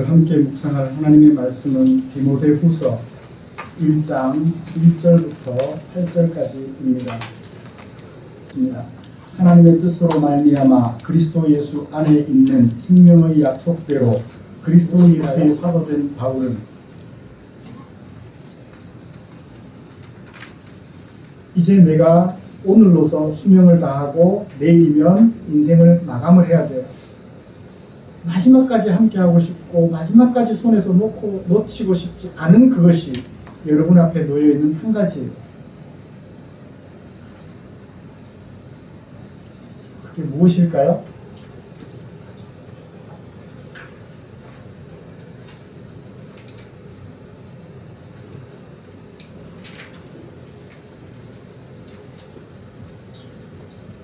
오늘 함께 묵상할 하나님의 말씀은 디모데후서 1장 1절부터 8절까지입니다. 하나님의 뜻으로 말미암아 그리스도 예수 안에 있는 생명의 약속대로 그리스도 예수의 사도된 바울은 이제 내가 오늘로서 수명을 다하고 내일이면 인생을 마감을 해야 돼요. 마지막까지 함께하고 싶고 마지막까지 손에서 놓치고 싶지 않은 그것이 여러분 앞에 놓여있는 한 가지예요. 그게 무엇일까요?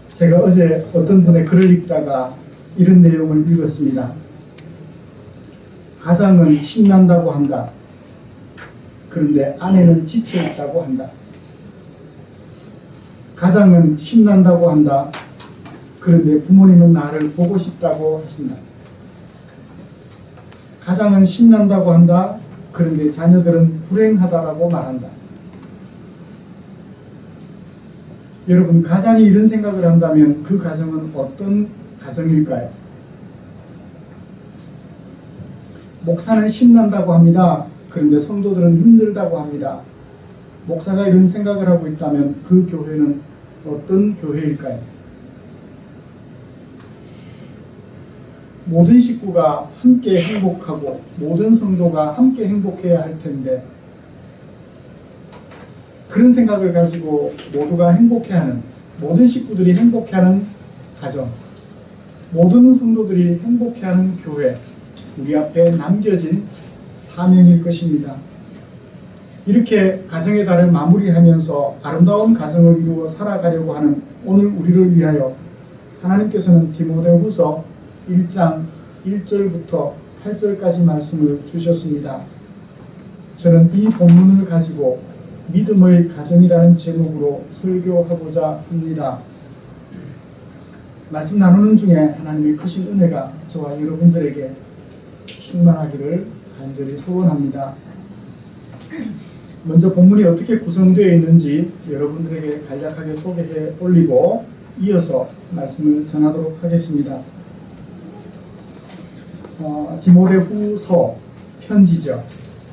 제가 어제 어떤 분의 글을 읽다가 이런 내용을 읽었습니다. 가장은 신난다고 한다. 그런데 아내는 지쳐있다고 한다. 가장은 신난다고 한다. 그런데 부모님은 나를 보고 싶다고 하신다. 가장은 신난다고 한다. 그런데 자녀들은 불행하다라고 말한다. 여러분, 가장이 이런 생각을 한다면 그 가정은 어떤 가정일까요? 목사는 신난다고 합니다. 그런데 성도들은 힘들다고 합니다. 목사가 이런 생각을 하고 있다면 그 교회는 어떤 교회일까요? 모든 식구가 함께 행복하고 모든 성도가 함께 행복해야 할 텐데 그런 생각을 가지고 모두가 행복해하는, 모든 식구들이 행복해하는 가정, 모든 성도들이 행복해하는 교회, 우리 앞에 남겨진 사명일 것입니다. 이렇게 가정의 달을 마무리하면서 아름다운 가정을 이루어 살아가려고 하는 오늘 우리를 위하여 하나님께서는 디모데후서 1장 1절부터 8절까지 말씀을 주셨습니다. 저는 이 본문을 가지고 믿음의 가정이라는 제목으로 설교하고자 합니다. 말씀 나누는 중에 하나님의 크신 은혜가 저와 여러분들에게 충만하기를 간절히 소원합니다. 먼저 본문이 어떻게 구성되어 있는지 여러분들에게 간략하게 소개해 올리고 이어서 말씀을 전하도록 하겠습니다. 디모데후서 편지죠.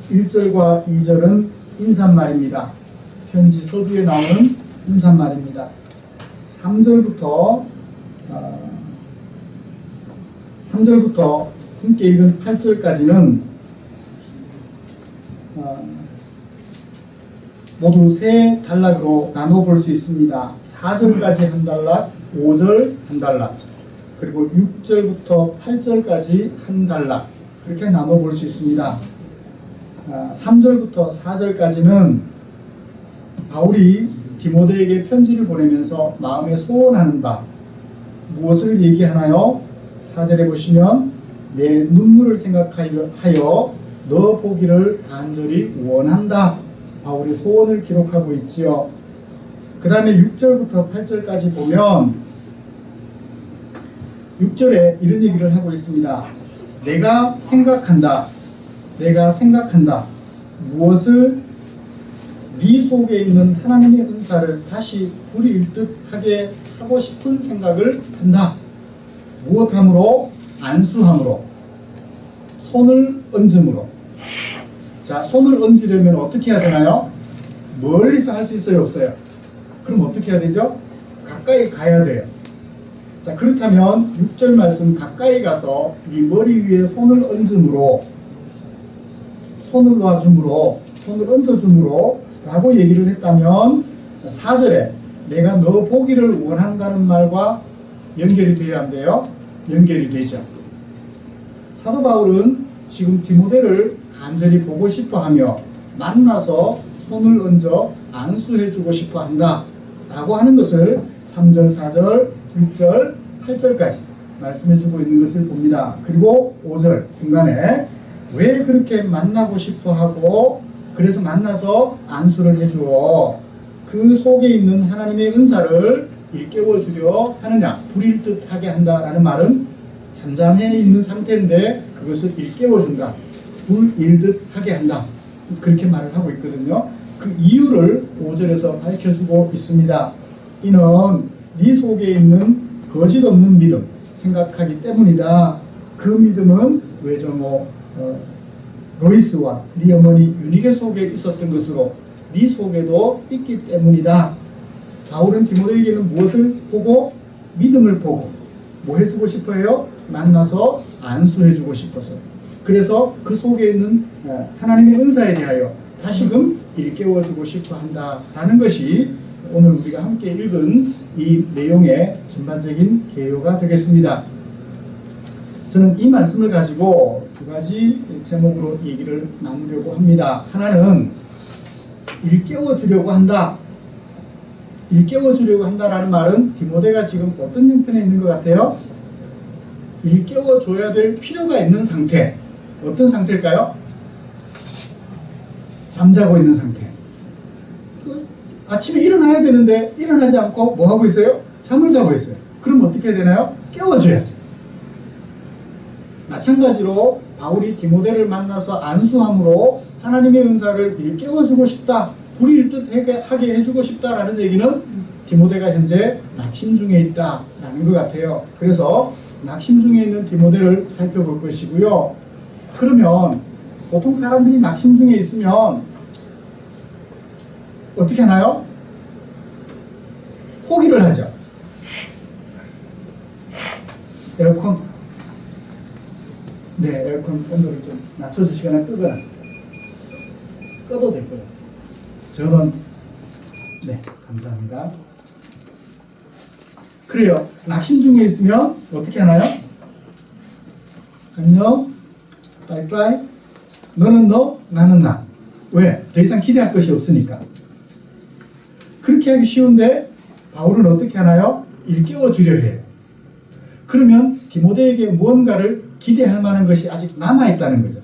1절과 2절은 인사말입니다. 편지 서두에 나오는 인사말입니다. 3절부터 함께 읽은 8절까지는 모두 세 단락으로 나눠볼 수 있습니다. 4절까지 한 단락, 5절 한 단락, 그리고 6절부터 8절까지 한 단락, 그렇게 나눠볼 수 있습니다. 3절부터 4절까지는 바울이 디모데에게 편지를 보내면서 마음에 소원하는 바, 무엇을 얘기하나요? 4절에 보시면 내 눈물을 생각하여 너 보기를 간절히 원한다. 바울의 소원을 기록하고 있지요. 그 다음에 6절부터 8절까지 보면 6절에 이런 얘기를 하고 있습니다. 내가 생각한다. 무엇을? 네 속에 있는 하나님의 은사를 다시 불일 듯 하게 하고 싶은 생각을 한다. 무엇함으로? 안수함으로, 손을 얹음으로. 자, 손을 얹으려면 어떻게 해야 되나요? 멀리서 할 수 있어요, 없어요? 그럼 어떻게 해야 되죠? 가까이 가야 돼요. 자, 그렇다면 6절 말씀 가까이 가서 네 머리 위에 손을 얹음으로, 손을 놔줌으로, 손을 얹어줌으로 라고 얘기를 했다면 4절에 내가 너 보기를 원한다는 말과 연결이 돼야 한대요. 연결이 되죠. 사도 바울은 지금 디모데를 간절히 보고 싶어하며 만나서 손을 얹어 안수해주고 싶어한다 라고 하는 것을 3절, 4절, 6절, 8절까지 말씀해주고 있는 것을 봅니다. 그리고 5절 중간에 왜 그렇게 만나고 싶어하고 그래서 만나서 안수를 해주어 그 속에 있는 하나님의 은사를 일깨워주려 하느냐, 불일 듯 하게 한다라는 말은 잠잠해 있는 상태인데 그것을 일깨워준다. 불일듯 하게 한다. 그렇게 말을 하고 있거든요. 그 이유를 5절에서 밝혀주고 있습니다. 이는 네 속에 있는 거짓 없는 믿음 생각하기 때문이다. 그 믿음은 외조모 로이스와 네 어머니 유니게 속에 있었던 것으로 네 속에도 있기 때문이다. 바울은 디모데에게는 무엇을 보고? 믿음을 보고 뭐 해주고 싶어요? 만나서 안수해주고 싶어서. 그래서 그 속에 있는 하나님의 은사에 대하여 다시금 일깨워주고 싶어 한다라는 것이 오늘 우리가 함께 읽은 이 내용의 전반적인 개요가 되겠습니다. 저는 이 말씀을 가지고 두 가지 제목으로 얘기를 나누려고 합니다. 하나는 일깨워주려고 한다. 일깨워주려고 한다라는 말은 디모데가 지금 어떤 형편에 있는 것 같아요? 일깨워줘야 될 필요가 있는 상태. 어떤 상태일까요? 잠자고 있는 상태. 아침에 일어나야 되는데 일어나지 않고 뭐 하고 있어요? 잠을 자고 있어요. 그럼 어떻게 해야 되나요? 깨워줘야죠. 마찬가지로 바울이 디모데를 만나서 안수함으로 하나님의 은사를 일깨워주고 싶다. 불일 듯하게 해주고 싶다라는 얘기는 디모데가 현재 낙심 중에 있다라는 것 같아요. 그래서 낙심 중에 있는 디모데를 살펴볼 것이고요. 그러면 보통 사람들이 낙심 중에 있으면 어떻게 하나요? 포기를 하죠. 에어컨 온도를 좀 낮춰주시거나 끄거나 꺼도 될 거예요. 저는 감사합니다. 그래요. 낙심 중에 있으면 어떻게 하나요? 안녕, 빠이빠이, 너는 너, 나는 나. 왜? 더 이상 기대할 것이 없으니까. 그렇게 하기 쉬운데 바울은 어떻게 하나요? 일깨워주려 해요. 그러면 디모데에게 무언가를 기대할 만한 것이 아직 남아있다는 거죠.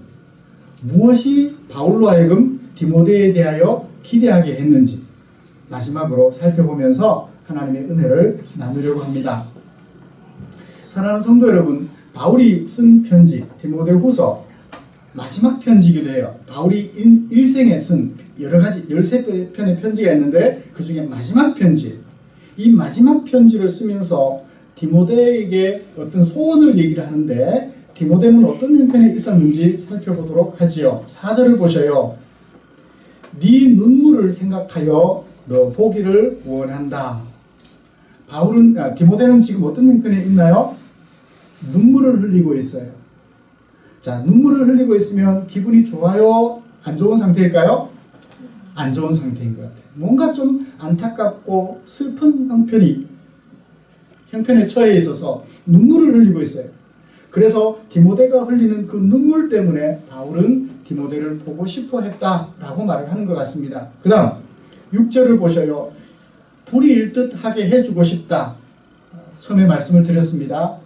무엇이 바울로 하여금 디모데에 대하여 기대하게 했는지 마지막으로 살펴보면서 하나님의 은혜를 나누려고 합니다. 사랑하는 성도 여러분, 바울이 쓴 편지 디모데후서 마지막 편지이기도 해요. 바울이 일생에 쓴 여러 가지 13편의 편지가 있는데 그 중에 마지막 편지, 이 마지막 편지를 쓰면서 디모데에게 어떤 소원을 얘기를 하는데 디모데는 어떤 형편에 있었는지 살펴보도록 하지요. 4절을 보셔요. 네 눈물을 생각하여 너 보기를 원한다. 디모데는 지금 어떤 형편에 있나요? 눈물을 흘리고 있어요. 자, 눈물을 흘리고 있으면 기분이 좋아요? 안 좋은 상태일까요? 안 좋은 상태인 것 같아요. 뭔가 좀 안타깝고 슬픈 형편에 처해 있어서 눈물을 흘리고 있어요. 그래서 디모데가 흘리는 그 눈물 때문에 바울은 디모데를 보고 싶어 했다라고 말을 하는 것 같습니다. 그 다음 6절을 보셔요. 불이 일듯하게 해주고 싶다. 처음에 말씀을 드렸습니다.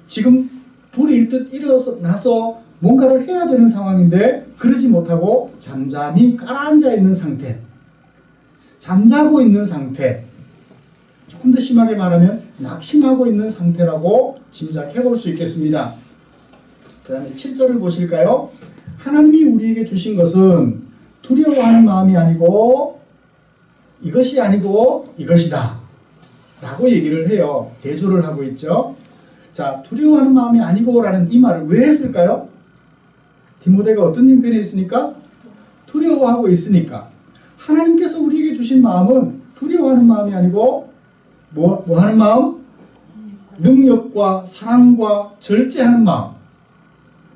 지금 불이 일듯 일어나서 뭔가를 해야 되는 상황인데 그러지 못하고 잠잠히 깔아앉아 있는 상태, 잠자고 있는 상태, 조금 더 심하게 말하면 낙심하고 있는 상태라고 짐작해 볼 수 있겠습니다. 그 다음에 7절을 보실까요? 하나님이 우리에게 주신 것은 두려워하는 마음이 아니고 이것이 아니고 이것이다 라고 얘기를 해요. 대조를 하고 있죠. 자, 두려워하는 마음이 아니고 라는 이 말을 왜 했을까요? 디모데가 어떤 형편에 있으니까? 두려워하고 있으니까. 하나님께서 우리에게 주신 마음은 두려워하는 마음이 아니고 뭐 하는 마음? 능력과 사랑과 절제하는 마음.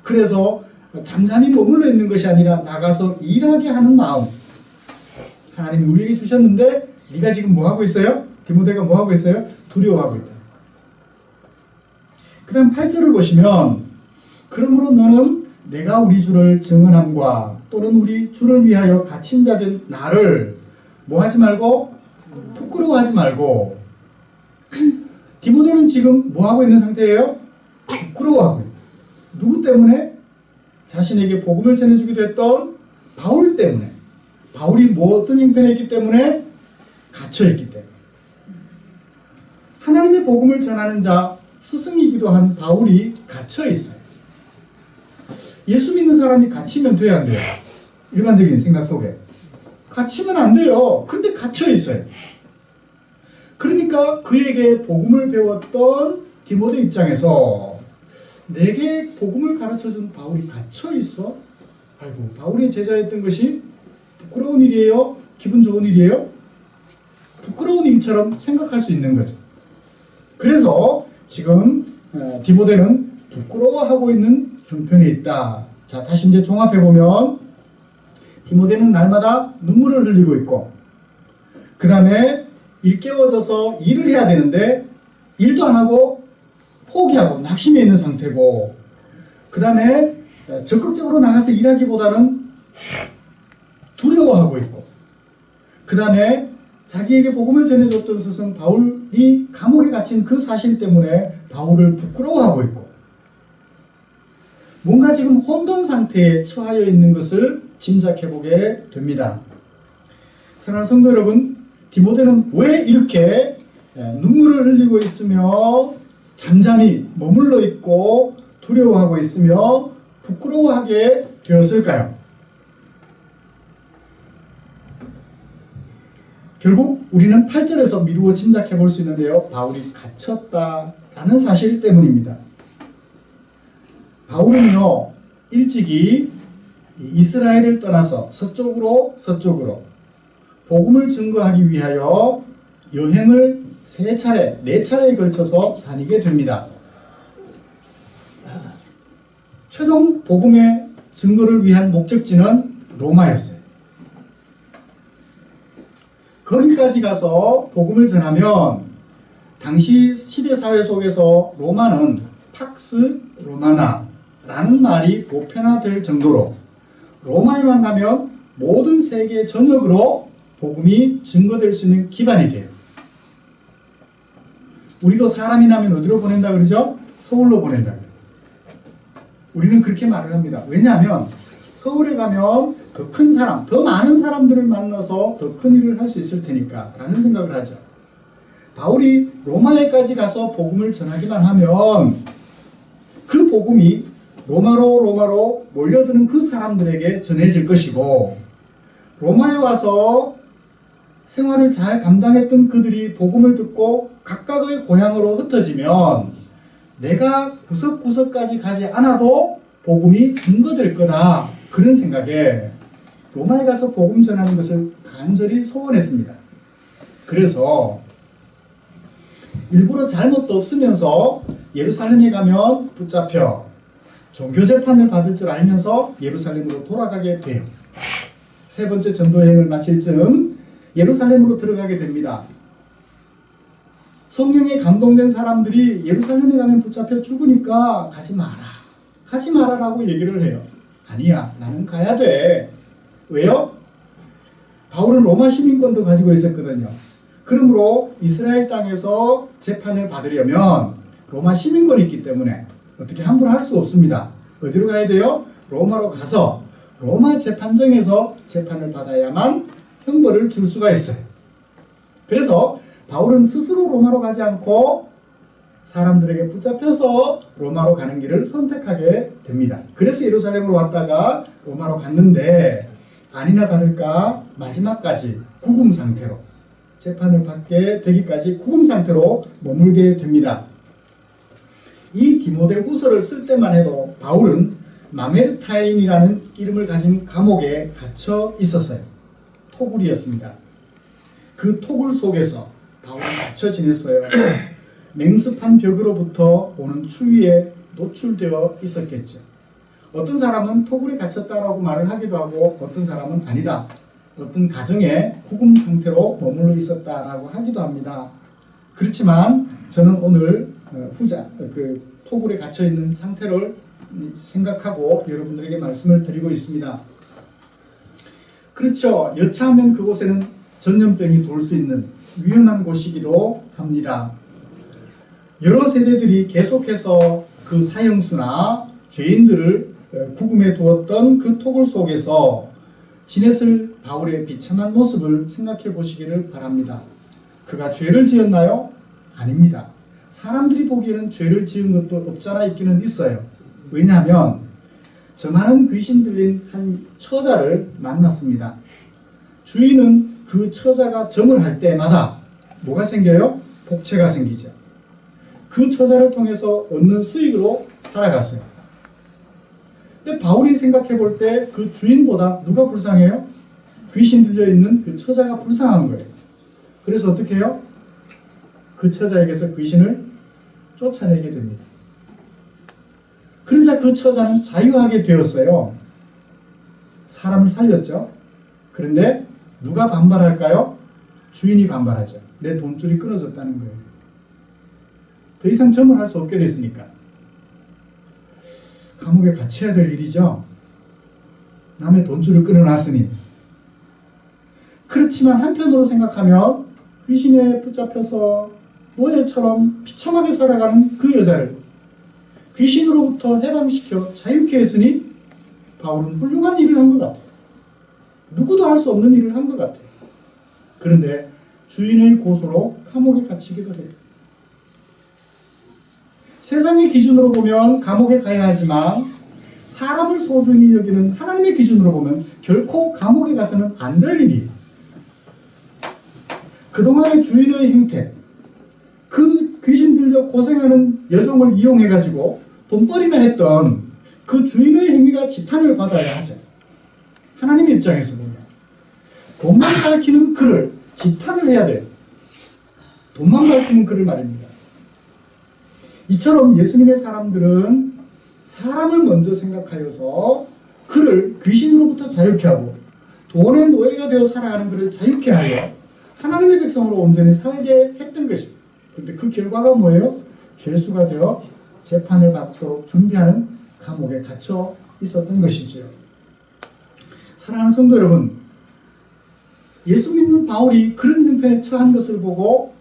그래서 잠잠히 머물러 있는 것이 아니라 나가서 일하게 하는 마음. 하나님이 우리에게 주셨는데 네가 지금 뭐 하고 있어요? 디모데가 뭐 하고 있어요? 두려워하고 있다. 그 다음 8절을 보시면 그러므로 너는 내가 우리 주를 증언함과 또는 우리 주를 위하여 갇힌 자된 나를 뭐 하지 말고 부끄러워하지 말고. 디모데는 지금 뭐 하고 있는 상태예요? 부끄러워하고 있다. 누구 때문에? 자신에게 복음을 전해주기도 했던 바울 때문에. 바울이 뭐 어떤 형편에 있기 때문에? 갇혀있기 때문에. 하나님의 복음을 전하는 자, 스승이기도 한 바울이 갇혀있어요. 예수 믿는 사람이 갇히면 돼야 안 돼요? 일반적인 생각 속에. 갇히면 안 돼요. 근데 갇혀 있어요. 그러니까 그에게 복음을 배웠던 디모데 입장에서 내게 복음을 가르쳐준 바울이 갇혀 있어? 아이고, 바울의 제자였던 것이 부끄러운 일이에요? 기분 좋은 일이에요? 부끄러운 일처럼 생각할 수 있는 거죠. 그래서 지금 디모데는 부끄러워하고 있는 형편에 있다. 자, 다시 이제 종합해보면 디모데는 날마다 눈물을 흘리고 있고, 그 다음에 일깨워져서 일을 해야 되는데 일도 안 하고 포기하고 낙심해 있는 상태고, 그 다음에 적극적으로 나가서 일하기보다는 두려워하고 있고, 그 다음에 자기에게 복음을 전해줬던 스승 바울이 감옥에 갇힌 그 사실 때문에 바울을 부끄러워하고 있고, 뭔가 지금 혼돈 상태에 처하여 있는 것을 짐작해보게 됩니다. 사랑하는 성도 여러분, 디모데는 왜 이렇게 눈물을 흘리고 있으며 잠잠히 머물러 있고 두려워하고 있으며 부끄러워하게 되었을까요? 결국 우리는 8절에서 미루어 짐작해 볼 수 있는데요. 바울이 갇혔다라는 사실 때문입니다. 바울은요, 일찍이 이스라엘을 떠나서 서쪽으로 복음을 증거하기 위하여 여행을 3차례, 4차례에 걸쳐서 다니게 됩니다. 최종 복음의 증거를 위한 목적지는 로마였어요. 거기까지 가서 복음을 전하면 당시 시대사회 속에서 로마는 팍스 로마나라는 말이 보편화될 정도로 로마에만 가면 모든 세계 전역으로 복음이 증거될 수 있는 기반이 돼요. 우리도 사람이 나면 어디로 보낸다 그러죠? 서울로 보낸다 그래요. 우리는 그렇게 말을 합니다. 왜냐하면 서울에 가면 더 큰 사람, 더 많은 사람들을 만나서 더 큰 일을 할 수 있을 테니까 라는 생각을 하죠. 바울이 로마에까지 가서 복음을 전하기만 하면 그 복음이 로마로 몰려드는 그 사람들에게 전해질 것이고, 로마에 와서 생활을 잘 감당했던 그들이 복음을 듣고 각각의 고향으로 흩어지면 내가 구석구석까지 가지 않아도 복음이 증거될 거다. 그런 생각에 로마에 가서 복음 전하는 것을 간절히 소원했습니다. 그래서 일부러 잘못도 없으면서 예루살렘에 가면 붙잡혀 종교 재판을 받을 줄 알면서 예루살렘으로 돌아가게 돼요. 3번째 전도 여행을 마칠 즈음 예루살렘으로 들어가게 됩니다. 성령에 감동된 사람들이 예루살렘에 가면 붙잡혀 죽으니까 가지 마라라고 얘기를 해요. 아니야, 나는 가야 돼. 왜요? 바울은 로마 시민권도 가지고 있었거든요. 그러므로 이스라엘 땅에서 재판을 받으려면 로마 시민권이 있기 때문에 어떻게 함부로 할 수 없습니다. 어디로 가야 돼요? 로마로 가서 로마 재판정에서 재판을 받아야만 형벌을 줄 수가 있어요. 그래서 바울은 스스로 로마로 가지 않고 사람들에게 붙잡혀서 로마로 가는 길을 선택하게 됩니다. 그래서 예루살렘으로 왔다가 로마로 갔는데 아니나 다를까 마지막까지 구금 상태로, 재판을 받게 되기까지 구금 상태로 머물게 됩니다. 이 디모데 후서를 쓸 때만 해도 바울은 마메르타인이라는 이름을 가진 감옥에 갇혀 있었어요. 토굴이었습니다. 그 토굴 속에서 바울은 갇혀 지냈어요. 냉습한 벽으로부터 오는 추위에 노출되어 있었겠죠. 어떤 사람은 토굴에 갇혔다라고 말을 하기도 하고, 어떤 사람은 아니다, 어떤 가정에 구금 상태로 머물러 있었다라고 하기도 합니다. 그렇지만 저는 오늘 그 토굴에 갇혀 있는 상태를 생각하고 여러분들에게 말씀을 드리고 있습니다. 그렇죠. 여차하면 그곳에는 전염병이 돌 수 있는 위험한 곳이기도 합니다. 여러 세대들이 계속해서 그 사형수나 죄인들을 구금해 두었던 그 토굴 속에서 지냈을 바울의 비참한 모습을 생각해 보시기를 바랍니다. 그가 죄를 지었나요? 아닙니다. 사람들이 보기에는 죄를 지은 것도 없잖아 있기는 있어요. 왜냐하면 많은 귀신 들린 한 처자를 만났습니다. 주인은 그 처자가 점을 할 때마다 뭐가 생겨요? 복채가 생기죠. 그 처자를 통해서 얻는 수익으로 살아갔어요. 근데 바울이 생각해 볼 때 그 주인보다 누가 불쌍해요? 귀신 들려있는 그 처자가 불쌍한 거예요. 그래서 어떻게 해요? 그 처자에게서 귀신을 쫓아내게 됩니다. 그러자 그 처자는 자유하게 되었어요. 사람을 살렸죠. 그런데 누가 반발할까요? 주인이 반발하죠. 내 돈줄이 끊어졌다는 거예요. 더 이상 점을 할 수 없게 됐으니까. 감옥에 갇혀야 될 일이죠. 남의 돈줄을 끊어놨으니. 그렇지만 한편으로 생각하면 귀신에 붙잡혀서 노예처럼 비참하게 살아가는 그 여자를 귀신으로부터 해방시켜 자유케 했으니 바울은 훌륭한 일을 한 것 같아요. 누구도 할 수 없는 일을 한 것 같아요. 그런데 주인의 고소로 감옥에 갇히기도 해요. 세상의 기준으로 보면 감옥에 가야 하지만 사람을 소중히 여기는 하나님의 기준으로 보면 결코 감옥에 가서는 안 될 일이에요. 그동안의 주인의 행태, 그 귀신 들려 고생하는 여종을 이용해가지고 돈벌이나 했던 그 주인의 행위가 지탄을 받아야 하죠. 하나님의 입장에서 보면. 돈만 밝히는 그를 지탄을 해야 돼요. 돈만 밝히는 그를 말입니다. 이처럼 예수님의 사람들은 사람을 먼저 생각하여서 그를 귀신으로부터 자유케 하고 돈의 노예가 되어 살아가는 그를 자유케 하여 하나님의 백성으로 온전히 살게 했던 것입니다. 그런데 그 결과가 뭐예요? 죄수가 되어 재판을 받도록 준비하는 감옥에 갇혀 있었던 것이죠. 사랑하는 성도 여러분, 예수 믿는 바울이 그런 형편에 처한 것을 보고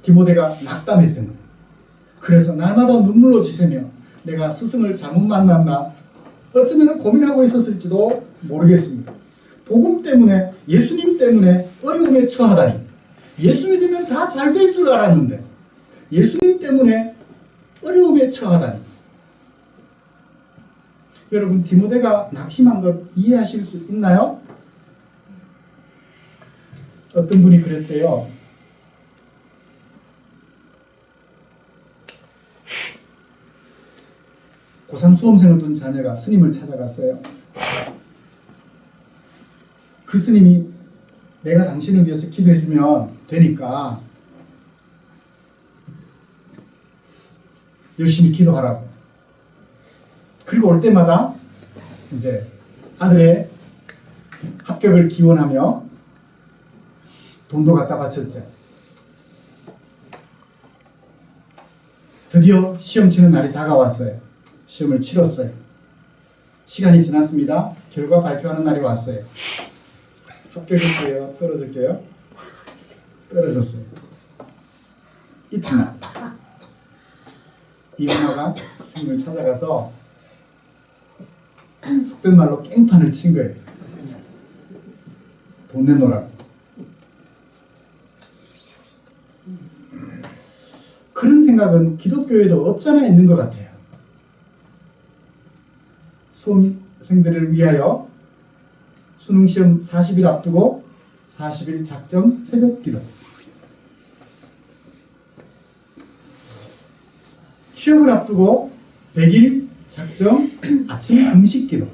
디모데가 낙담했던 거예요. 그래서 날마다 눈물로 지새며 내가 스승을 잘못 만났나 어쩌면 고민하고 있었을지도 모르겠습니다. 복음 때문에, 예수님 때문에 어려움에 처하다니. 예수 믿으면 다 잘 될 줄 알았는데 예수님 때문에 어려움에 처하다니. 여러분, 디모데가 낙심한 것 이해하실 수 있나요? 어떤 분이 그랬대요. 고3 수험생을 둔 자녀가 스님을 찾아갔어요. 그 스님이 내가 당신을 위해서 기도해주면 되니까 열심히 기도하라고. 그리고 올 때마다 이제 아들의 합격을 기원하며 돈도 갖다 바쳤죠. 드디어 시험 치는 날이 다가왔어요. 시험을 치렀어요. 시간이 지났습니다. 결과 발표하는 날이 왔어요. 합격했어요? 떨어졌게요? 떨어졌어요. 이튿날 이 엄마가 스님을 찾아가서 속된 말로 깽판을 친 거예요. 돈 내놓으라고. 그런 생각은 기독교에도 없잖아 있는 것 같아요. 수험생들을 위하여 수능시험 40일 앞두고 40일 작정 새벽기도, 취업을 앞두고 100일 작정 아침 금식기도,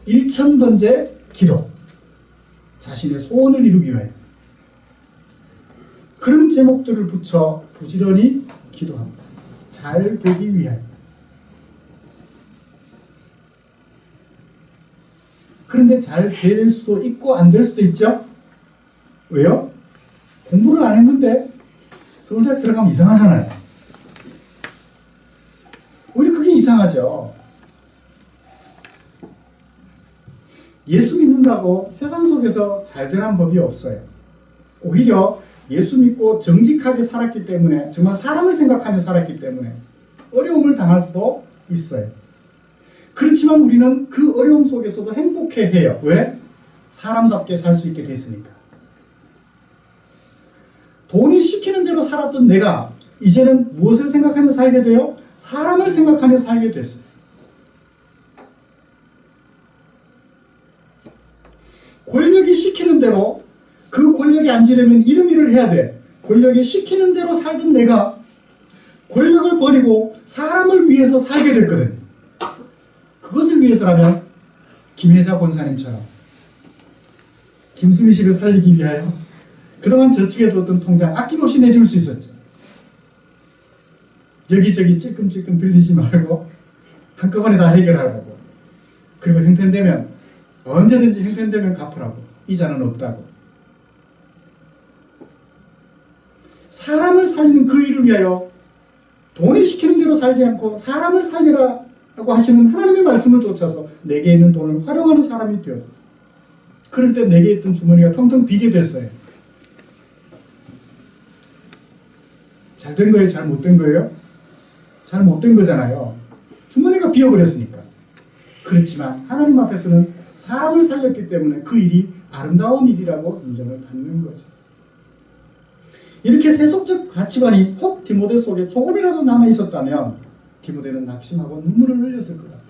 1000번째 기도, 자신의 소원을 이루기 위하여 그런 제목들을 붙여 부지런히 기도합니다. 잘 되기 위하여. 그런데 잘 될 수도 있고 안 될 수도 있죠. 왜요? 공부를 안 했는데 서울대학 들어가면 이상하잖아요. 오히려 그게 이상하죠. 예수 믿는다고 세상 속에서 잘 되란 법이 없어요. 오히려 예수 믿고 정직하게 살았기 때문에, 정말 사람을 생각하며 살았기 때문에 어려움을 당할 수도 있어요. 그렇지만 우리는 그 어려움 속에서도 행복해해요. 왜? 사람답게 살 수 있게 됐으니까. 돈이 시키는 대로 살았던 내가 이제는 무엇을 생각하며 살게 돼요? 사람을 생각하며 살게 됐어요. 권력이 시키는 대로 그 권력에 앉으려면 이런 일을 해야 돼. 권력이 시키는 대로 살던 내가 권력을 버리고 사람을 위해서 살게 됐거든. 그것을 위해서라면 김혜자 권사님처럼 김수미 씨를 살리기 위하여 그동안 저축해 뒀던 통장 아낌없이 내줄 수 있었죠. 여기저기 찔끔찔끔 빌리지 말고 한꺼번에 다 해결하라고. 그리고 형편되면 언제든지 형편되면 갚으라고. 이자는 없다고. 사람을 살리는 그 일을 위하여 돈이 시키는 대로 살지 않고 사람을 살리라 라고 하시는 하나님의 말씀을 쫓아서 내게 있는 돈을 활용하는 사람이 되었다. 그럴 때 내게 있던 주머니가 텅텅 비게 됐어요. 잘된 거예요? 잘못된 거예요? 잘못된 거잖아요. 주머니가 비어버렸으니까. 그렇지만 하나님 앞에서는 사람을 살렸기 때문에 그 일이 아름다운 일이라고 인정을 받는 거죠. 이렇게 세속적 가치관이 혹 디모데 속에 조금이라도 남아있었다면 디모데는 낙심하고 눈물을 흘렸을 것 같아요.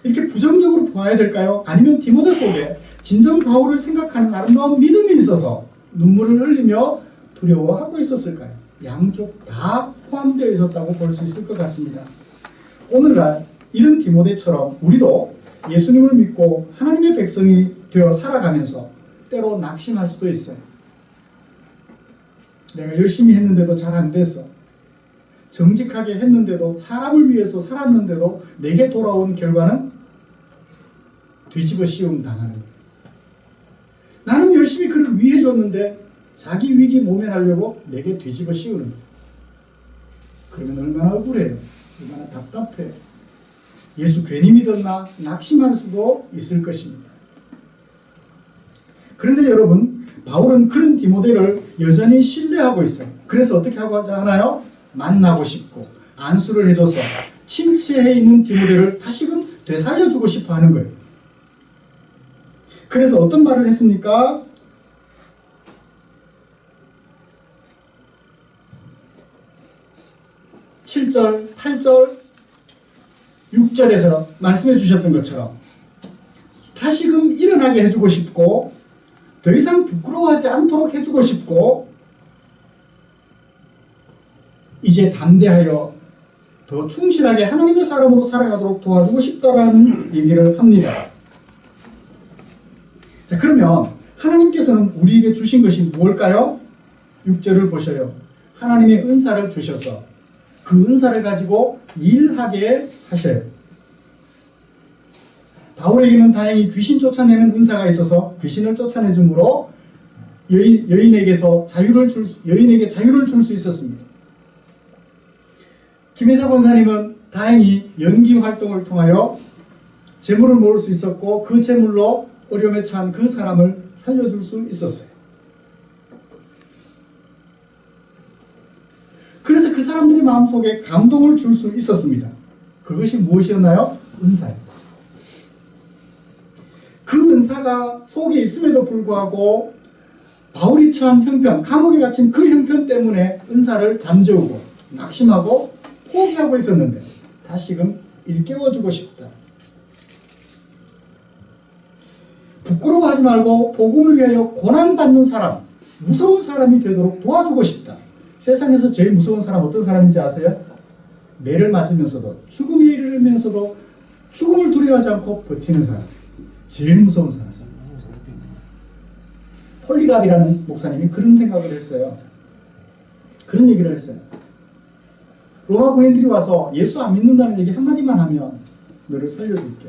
이렇게 부정적으로 보아야 될까요? 아니면 디모데 속에 진정 바울을 생각하는 아름다운 믿음이 있어서 눈물을 흘리며 두려워하고 있었을까요? 양쪽 다 포함되어 있었다고 볼 수 있을 것 같습니다. 오늘날 이런 디모데처럼 우리도 예수님을 믿고 하나님의 백성이 되어 살아가면서 때로 낙심할 수도 있어요. 내가 열심히 했는데도 잘 안 됐어. 정직하게 했는데도 사람을 위해서 살았는데도 내게 돌아온 결과는 뒤집어 씌움 당하는 거예요. 나는 열심히 그를 위해줬는데 자기 위기 모면하려고 내게 뒤집어 씌우는 거예요. 그러면 얼마나 억울해요. 얼마나 답답해요. 예수 괜히 믿었나 낙심할 수도 있을 것입니다. 그런데 여러분, 바울은 그런 디모데를 여전히 신뢰하고 있어요. 그래서 어떻게 하나요? 만나고 싶고 안수를 해줘서 침체해 있는 디모데를 다시금 되살려주고 싶어 하는 거예요. 그래서 어떤 말을 했습니까? 7절, 8절, 6절에서 말씀해 주셨던 것처럼 다시금 일어나게 해주고 싶고 더 이상 부끄러워하지 않도록 해주고 싶고 이제 담대하여 더 충실하게 하나님의 사람으로 살아가도록 도와주고 싶다라는 얘기를 합니다. 자, 그러면 하나님께서는 우리에게 주신 것이 무엇일까요? 6절을 보셔요. 하나님의 은사를 주셔서 그 은사를 가지고 일하게 하셔요. 바울에게는 다행히 귀신 쫓아내는 은사가 있어서 귀신을 쫓아내줌으로 여인에게 자유를 줄 수 있었습니다. 김혜자 권사님은 다행히 연기 활동을 통하여 재물을 모을 수 있었고 그 재물로 어려움에 처한 그 사람을 살려줄 수 있었어요. 그래서 그 사람들의 마음속에 감동을 줄 수 있었습니다. 그것이 무엇이었나요? 은사입니다. 그 은사가 속에 있음에도 불구하고 바울이 처한 형편, 감옥에 갇힌 그 형편 때문에 은사를 잠재우고 낙심하고 포기하고 있었는데 다시금 일깨워주고 싶다. 부끄러워하지 말고 복음을 위하여 고난받는 사람, 무서운 사람이 되도록 도와주고 싶다. 세상에서 제일 무서운 사람 어떤 사람인지 아세요? 매를 맞으면서도 죽음에 이르면서도 죽음을 두려워하지 않고 버티는 사람. 제일 무서운 사람. 폴리갑이라는 목사님이 그런 생각을 했어요. 그런 얘기를 했어요. 로마 군인들이 와서 예수 안 믿는다는 얘기 한마디만 하면 너를 살려줄게.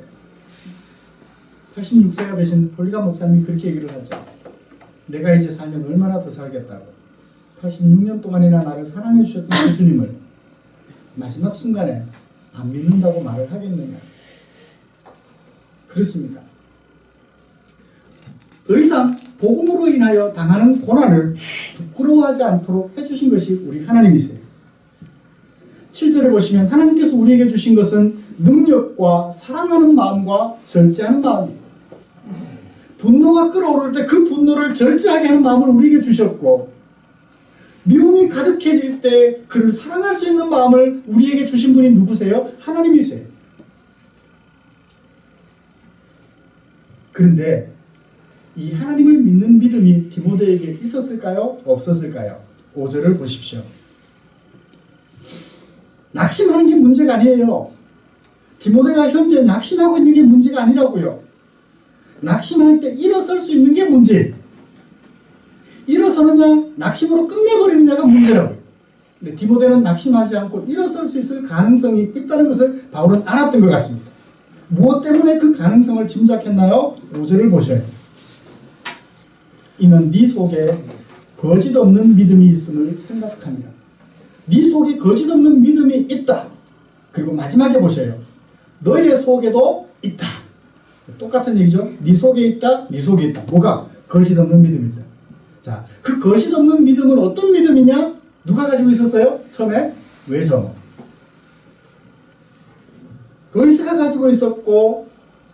86세가 되신 폴리갑 목사님이 그렇게 얘기를 하죠. 내가 이제 살면 얼마나 더 살겠다고. 86년 동안이나 나를 사랑해 주셨던 그 주님을 마지막 순간에 안 믿는다고 말을 하겠느냐. 그렇습니다. 더 이상 복음으로 인하여 당하는 고난을 부끄러워하지 않도록 해주신 것이 우리 하나님이세요. 7절에 보시면 하나님께서 우리에게 주신 것은 능력과 사랑하는 마음과 절제하는 마음입니다. 분노가 끓어오를 때 그 분노를 절제하게 하는 마음을 우리에게 주셨고 미움이 가득해질 때 그를 사랑할 수 있는 마음을 우리에게 주신 분이 누구세요? 하나님이세요. 그런데 이 하나님을 믿는 믿음이 디모데에게 있었을까요? 없었을까요? 5절을 보십시오. 낙심하는 게 문제가 아니에요. 디모데가 현재 낙심하고 있는 게 문제가 아니라고요. 낙심할 때 일어설 수 있는 게 문제예요. 일어서느냐 낙심으로 끝내버리느냐가 문제라고요. 근데 디모데는 낙심하지 않고 일어설 수 있을 가능성이 있다는 것을 바울은 알았던 것 같습니다. 무엇 때문에 그 가능성을 짐작했나요? 5절을 보셔야 돼요. 이는 네 속에 거짓 없는 믿음이 있음을 생각합니다. 네 속에 거짓 없는 믿음이 있다. 그리고 마지막에 보셔요. 너의 속에도 있다. 똑같은 얘기죠. 네 속에 있다. 네 속에 있다. 뭐가? 거짓 없는 믿음이다. 자, 그 거짓 없는 믿음은 어떤 믿음이냐? 누가 가지고 있었어요? 처음에 외점 로이스가 가지고 있었고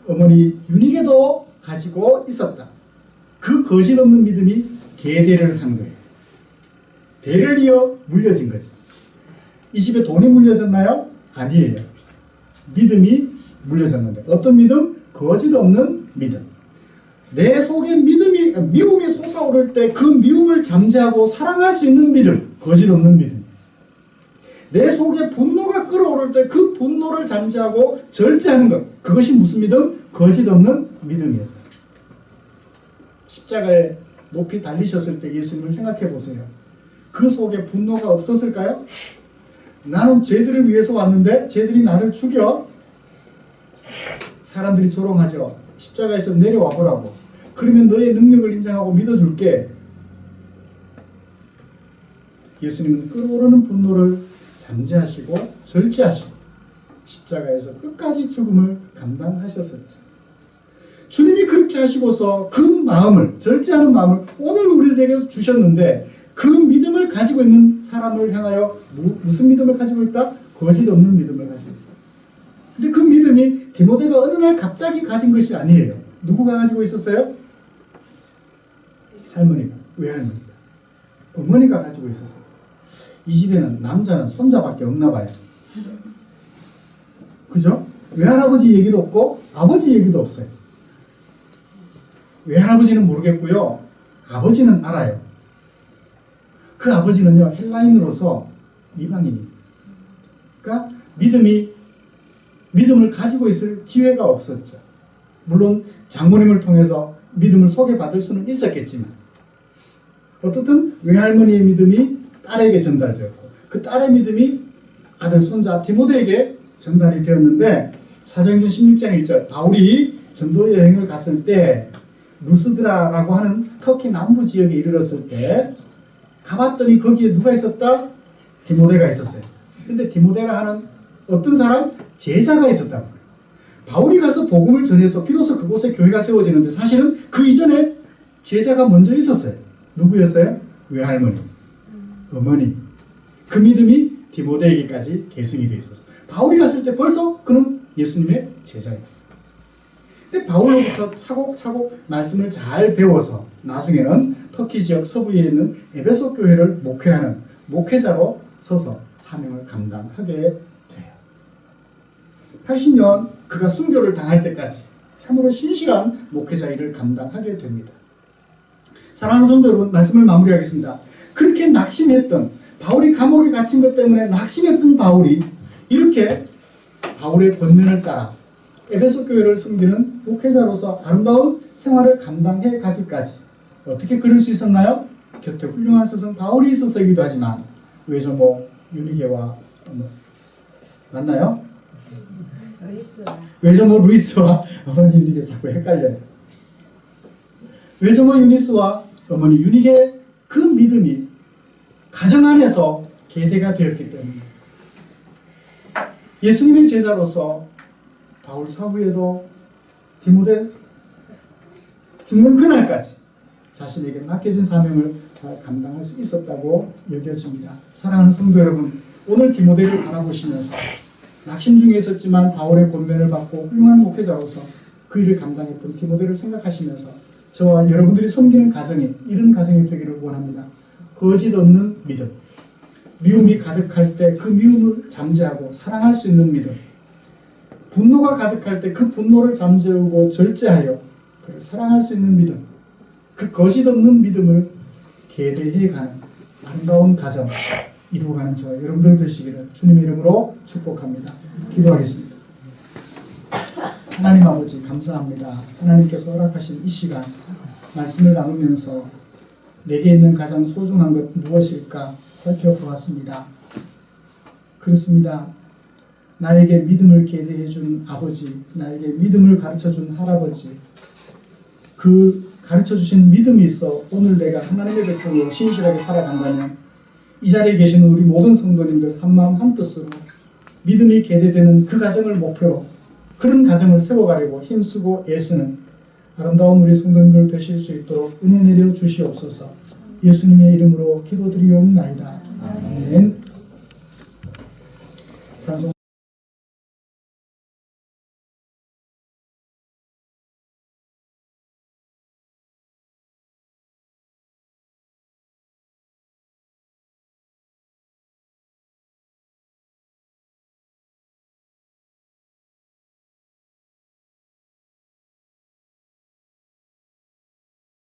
어머니 유니게도 가지고 있었다. 그 거짓 없는 믿음이 계대를 한 거예요. 대를 이어 물려진 거죠. 이 집에 돈이 물려졌나요? 아니에요. 믿음이 물려졌는데 어떤 믿음? 거짓 없는 믿음. 내 속에 미움이 솟아오를 때 그 미움을 잠재하고 사랑할 수 있는 믿음. 거짓 없는 믿음. 내 속에 분노가 끓어오를 때 그 분노를 잠재하고 절제하는 것. 그것이 무슨 믿음? 거짓 없는 믿음이었다. 십자가에 높이 달리셨을 때 예수님을 생각해 보세요. 그 속에 분노가 없었을까요? 나는 쟤들을 위해서 왔는데 쟤들이 나를 죽여? 사람들이 조롱하죠. 십자가에서 내려와 보라고. 그러면 너의 능력을 인정하고 믿어줄게. 예수님은 끓어오르는 분노를 잠재하시고 절제하시고 십자가에서 끝까지 죽음을 감당하셨었죠. 주님이 그렇게 하시고서 그 마음을, 절제하는 마음을 오늘 우리들에게 주셨는데 그 믿음을 가지고 있는 사람을 향하여 무슨 믿음을 가지고 있다? 거짓 없는 믿음을 가지고 있다. 근데 그 믿음이 디모데가 어느 날 갑자기 가진 것이 아니에요. 누구가 가지고 있었어요? 할머니가. 외할머니가. 어머니가 가지고 있었어요. 이 집에는 남자는 손자밖에 없나 봐요. 그죠? 외할아버지 얘기도 없고 아버지 얘기도 없어요. 외할아버지는 모르겠고요. 아버지는 알아요. 그 아버지는요, 헬라인으로서 이방인이에요. 그러니까 믿음을 가지고 있을 기회가 없었죠. 물론 장모님을 통해서 믿음을 소개받을 수는 있었겠지만 어떻든 외할머니의 믿음이 딸에게 전달되었고 그 딸의 믿음이 아들 손자 디모데에게 전달이 되었는데 사도행전 16장 1절 바울이 전도 여행을 갔을 때 루스드라라고 하는 터키 남부 지역에 이르렀을 때 가봤더니 거기에 누가 있었다? 디모데가 있었어요. 근데 디모데가 하는 어떤 사람? 제자가 있었다고. 바울이 가서 복음을 전해서 비로소 그곳에 교회가 세워지는데 사실은 그 이전에 제자가 먼저 있었어요. 누구였어요? 외할머니, 어머니. 그 믿음이 디모데에게까지 계승이 되어 있었어요. 바울이 갔을 때 벌써 그는 예수님의 제자였어요. 근데 바울로부터 차곡차곡 말씀을 잘 배워서 나중에는 터키 지역 서부에 있는 에베소 교회를 목회하는 목회자로 서서 사명을 감당하게 돼요. 80년 그가 순교를 당할 때까지 참으로 신실한 목회자 일을 감당하게 됩니다. 사랑하는 성도 여러분, 말씀을 마무리하겠습니다. 그렇게 낙심했던 바울이 감옥에 갇힌 것 때문에 낙심했던 바울이 이렇게 바울의 권면을 따라 에베소 교회를 섬기는 목회자로서 아름다운 생활을 감당해 가기까지 어떻게 그럴 수 있었나요? 곁에 훌륭한 스승 바울이 있어서이기도 하지만 외조모 유니게와 맞나요? 외조모 루이스와 어머니 유니게 자꾸 헷갈려요. 외조모 유니스와 어머니 유니게 그 믿음이 가정 안에서 계대가 되었기 때문에 예수님의 제자로서 바울 사후에도 디모데 죽는 그날까지 자신에게 맡겨진 사명을 잘 감당할 수 있었다고 여겨집니다. 사랑하는 성도 여러분, 오늘 디모데를 바라보시면서 낙심 중에 있었지만 바울의 권면을 받고 훌륭한 목회자로서 그 일을 감당했던 디모데를 생각하시면서 저와 여러분들이 섬기는 가정이 이런 가정이 되기를 원합니다. 거짓 없는 믿음. 미움이 가득할 때 그 미움을 잠재하고 사랑할 수 있는 믿음. 분노가 가득할 때 그 분노를 잠재우고 절제하여 그를 사랑할 수 있는 믿음. 그 거짓 없는 믿음을 계대해가는 아름다운 가정 이루어가는 저 여러분들 되시기를 주님의 이름으로 축복합니다. 기도하겠습니다. 하나님 아버지 감사합니다. 하나님께서 허락하신 이 시간 말씀을 나누면서 내게 있는 가장 소중한 것 무엇일까 살펴보았습니다. 그렇습니다. 나에게 믿음을 계대해 준 아버지, 나에게 믿음을 가르쳐 준 할아버지, 그 가르쳐 주신 믿음이 있어 오늘 내가 하나님의 백성으로 신실하게 살아간다면 이 자리에 계시는 우리 모든 성도님들 한마음 한뜻으로 믿음이 계대되는 그 가정을 목표로 그런 가정을 세워가려고 힘쓰고 애쓰는 아름다운 우리 성도님들 되실 수 있도록 은혜 내려 주시옵소서. 예수님의 이름으로 기도드리옵나이다.